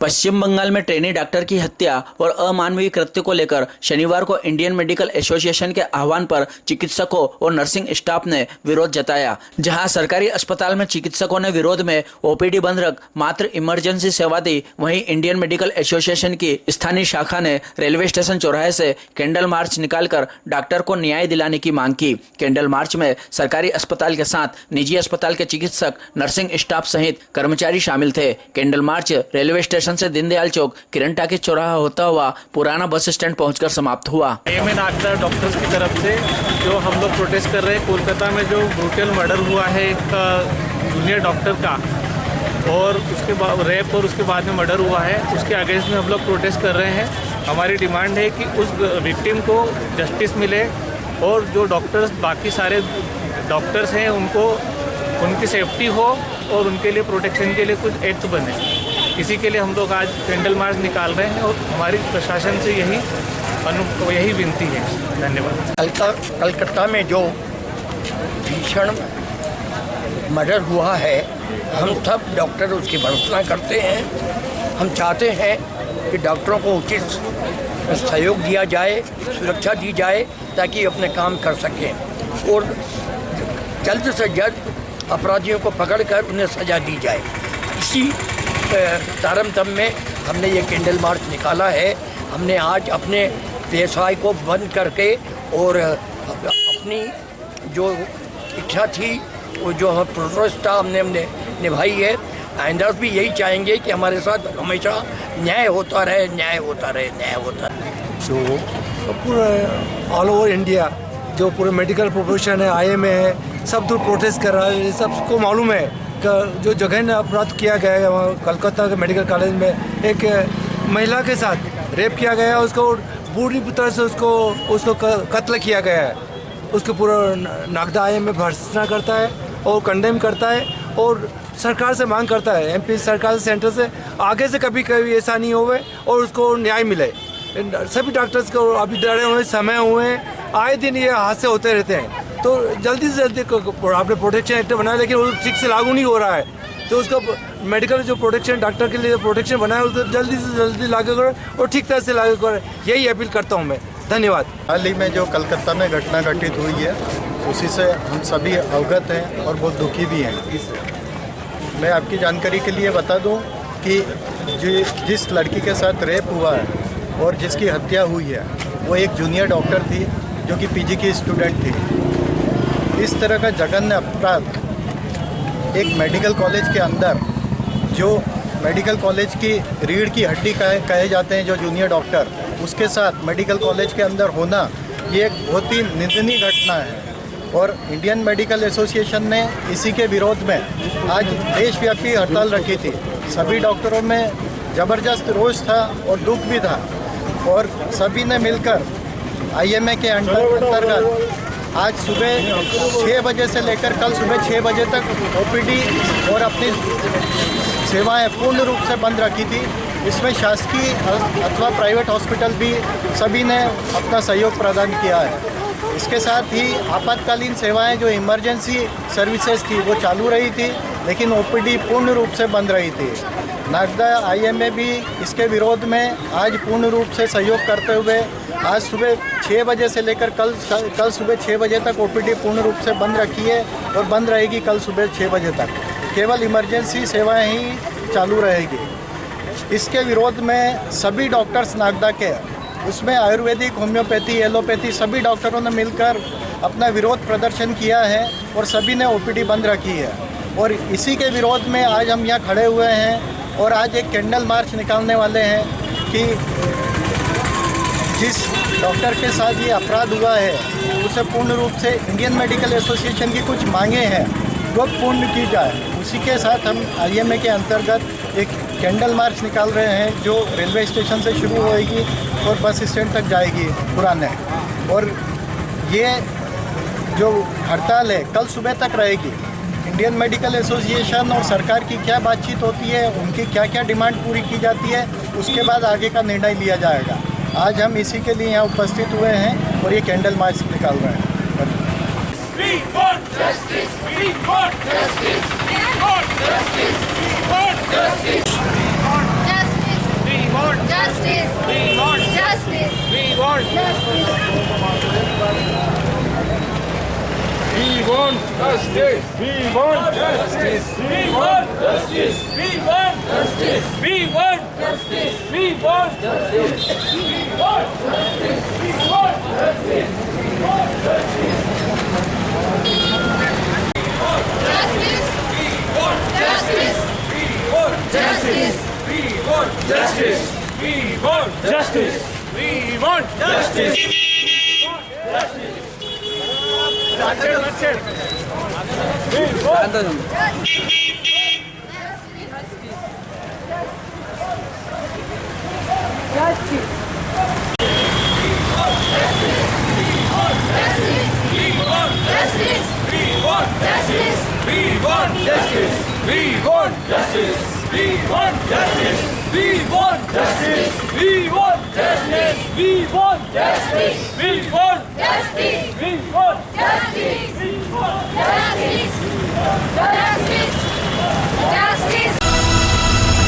पश्चिम बंगाल में trainee doctor की हत्या और अमानवीय कृत्य को लेकर शनिवार को इंडियन मेडिकल एसोसिएशन के आह्वान पर चिकित्सकों और नर्सिंग स्टाफ ने विरोध जताया। जहां सरकारी अस्पताल में चिकित्सकों ने विरोध में ओपीडी बंद रख मात्र इमरजेंसी सेवा दी, वहीं इंडियन मेडिकल एसोसिएशन की स्थानीय शाखा ने रेलवे स्टेशन चौराहे से कैंडल मार्च निकालकर डॉक्टर को न्याय दिलाने की मांग की। कैंडल मार्च में सरकारी अस्पताल के साथ निजी अस्पताल के चिकित्सक, नर्सिंग स्टाफ सहित कर्मचारी शामिल थे। कैंडल मार्च रेलवे स्टेशन से दीनदयाल चौक, किरण टाकीज चौराहा होता हुआ पुराना बस स्टैंड पहुंचकर समाप्त हुआ। नागदा डॉक्टर्स की तरफ से जो हम लोग प्रोटेस्ट कर रहे हैं, कोलकाता में जो ब्रूटल मर्डर हुआ है एक जूनियर डॉक्टर का और उसके बाद रेप और उसके बाद में मर्डर हुआ है, उसके अगेंस्ट में हम लोग प्रोटेस्ट कर रहे हैं। हमारी डिमांड है कि उस विक्टिम को जस्टिस मिले और जो डॉक्टर्स बाकी सारे डॉक्टर्स हैं उनको उनकी सेफ्टी हो और उनके लिए प्रोटेक्शन के लिए कुछ एक्ट बने। इसी के लिए हम लोग आज कैंडल मार्च निकाल रहे हैं और हमारी प्रशासन से यही विनती है। धन्यवाद। कलकत्ता में जो भीषण मर्डर हुआ है, हम सब डॉक्टर उसकी भर्त्सना करते हैं। हम चाहते हैं कि डॉक्टरों को उचित सहयोग दिया जाए, सुरक्षा दी जाए ताकि अपने काम कर सकें और जल्द से जल्द अपराधियों को पकड़कर उन्हें सजा दी जाए। इसी तारतम्य में हमने ये कैंडल मार्च निकाला है। हमने आज अपने व्यवसाय को बंद करके और अपनी जो इच्छा थी वो जो हम प्रोटेस्ट था हमने निभाई है। आइंदा भी यही चाहेंगे कि हमारे साथ हमेशा न्याय होता रहे, न्याय होता रहे, न्याय होता रहे। जो पूरा ऑल ओवर इंडिया जो पूरे मेडिकल प्रोफेशन है, आईएमए है, सब दूर प्रोटेस्ट कर रहा है। सबको मालूम है कि जो जगह ने अपराध किया गया है वहाँ कलकत्ता के मेडिकल कॉलेज में एक महिला के साथ रेप किया गया है, उसको बुरी तरह से उसको कत्ल किया गया है। उसके पूरा नागदा आईएमए भर्त्सना करता है और कंडेम करता है और सरकार से मांग करता है, एमपी सरकार सेंटर से आगे से कभी ऐसा नहीं होवे और उसको न्याय मिले। सभी डॉक्टर्स को अभी डरे हुए समय हुए हैं, आए दिन ये हादसे होते रहते हैं, तो जल्दी से जल्दी आपने प्रोटेक्शन एक्ट बनाया लेकिन वो ठीक से लागू नहीं हो रहा है। तो उसका मेडिकल जो प्रोटेक्शन डॉक्टर के लिए प्रोटेक्शन बनाया उसको जल्दी से जल्दी लागू करें और ठीक तरह से लागू करें, यही अपील करता हूँ मैं। धन्यवाद। हाल ही में जो कलकत्ता में घटना घटित हुई है उसी से हम सभी अवगत हैं और बहुत दुखी भी हैं। मैं आपकी जानकारी के लिए बता दूं कि जिस लड़की के साथ रेप हुआ है और जिसकी हत्या हुई है वो एक जूनियर डॉक्टर थी जो कि पीजी की स्टूडेंट थी। इस तरह का जघन्य अपराध एक मेडिकल कॉलेज के अंदर, जो मेडिकल कॉलेज की रीढ़ की हड्डी कहे जाते हैं जो जूनियर डॉक्टर, उसके साथ मेडिकल कॉलेज के अंदर होना ये एक बहुत ही निंदनीय घटना है। और इंडियन मेडिकल एसोसिएशन ने इसी के विरोध में आज देशव्यापी हड़ताल रखी थी। सभी डॉक्टरों में ज़बरदस्त रोष था और दुख भी था और सभी ने मिलकर आईएमए के अंतर्गत आज सुबह 6 बजे से लेकर कल सुबह 6 बजे तक ओपीडी और अपनी सेवाएं पूर्ण रूप से बंद रखी थी। इसमें शासकीय अथवा प्राइवेट हॉस्पिटल भी सभी ने अपना सहयोग प्रदान किया है। इसके साथ ही आपातकालीन सेवाएं जो इमरजेंसी सर्विसेज थी वो चालू रही थी, लेकिन ओपीडी पूर्ण रूप से बंद रही थी। नागदा आईएमए भी इसके विरोध में आज पूर्ण रूप से सहयोग करते हुए आज सुबह 6 बजे से लेकर कल सुबह 6 बजे तक ओपीडी पूर्ण रूप से बंद रखी है और बंद रहेगी कल सुबह 6 बजे तक। केवल इमरजेंसी सेवाएं ही चालू रहेगी। इसके विरोध में सभी डॉक्टर्स नागदा के, उसमें आयुर्वेदिक, होम्योपैथी, एलोपैथी सभी डॉक्टरों ने मिलकर अपना विरोध प्रदर्शन किया है और सभी ने ओपीडी बंद रखी है। और इसी के विरोध में आज हम यहाँ खड़े हुए हैं और आज एक कैंडल मार्च निकालने वाले हैं कि जिस डॉक्टर के साथ ये अपराध हुआ है उसे पूर्ण रूप से इंडियन मेडिकल एसोसिएशन की कुछ मांगे हैं वो पूर्ण की जाए। उसी के साथ हम आईएमए के अंतर्गत एक कैंडल मार्च निकाल रहे हैं जो रेलवे स्टेशन से शुरू होएगी और बस स्टैंड तक जाएगी पुराने। और ये जो हड़ताल है कल सुबह तक रहेगी। इंडियन मेडिकल एसोसिएशन और सरकार की क्या बातचीत होती है, उनकी क्या क्या डिमांड पूरी की जाती है, उसके बाद आगे का निर्णय लिया जाएगा। आज हम इसी के लिए यहाँ उपस्थित हुए हैं और ये कैंडल मार्च निकाल रहे हैं। We want justice! We want justice! We want justice! We want justice! We want justice! Justice. We want Justice. We want Justice. We want justice. We want justice. We want justice. We want justice. We want justice. We want justice. We want justice. We want justice. Justice. We want justice. We want justice. We want